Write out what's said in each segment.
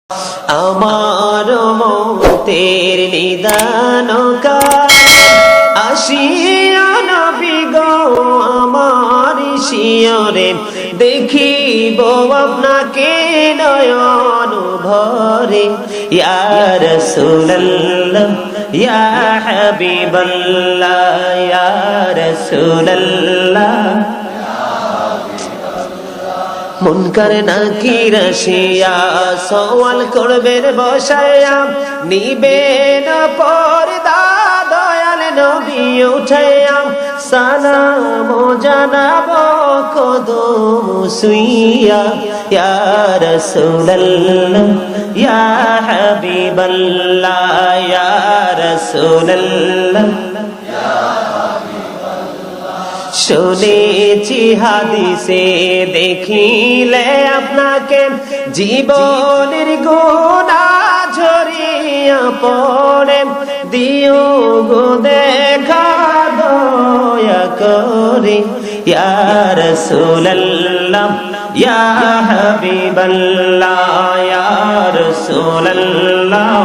আমার মতের নিদান আসিয়া নবী গো আমার শিয়রে দেখিব আপনাকে নয়ন ভরে ইয়া রাসূলুল্লাহ ইয়া হাবিবাল্লাহ ইয়া রাসূলুল্লাহ মুনকার নাকির আসিয়া সওয়াল করবেন বসায়া নিবেন পর্দা দয়াল নবী উঠাইয়া সালাম জানাব কদম সুইয়া ইয়া রাসূলুল্লাহ ইয়া হাবিবাল্লাহ ইয়া রাসূলুল্লাহ শুনেছি হাদিসে দেখিলে আপনাকে জীবনের গুনাহ ঝরিয়া পড়ে দিও গো দেখা দয়া করে ইয়া রাসূলুল্লাহ ইয়া হাবিবাল্লাহ ইয়া রাসূলুল্লাহ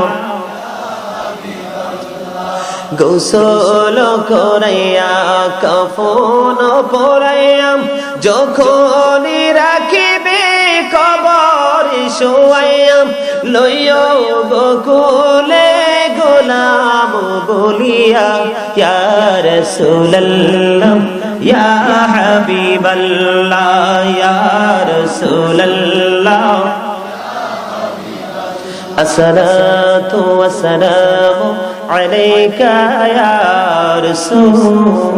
গোসল করাইয়া কাফন পরাইয়া যখন রাখিবে কবর শোয়াইয়া লইয়া গোকুলে গোলাম বলিয়া ইয়া রাসূলুল্লাহ ইয়া হাবিবাল্লাহ ইয়া রাসূলুল্লাহ আসসালাতু ওয়াসসালামু আলাইকা ইয়া রাসূলুল্লাহ।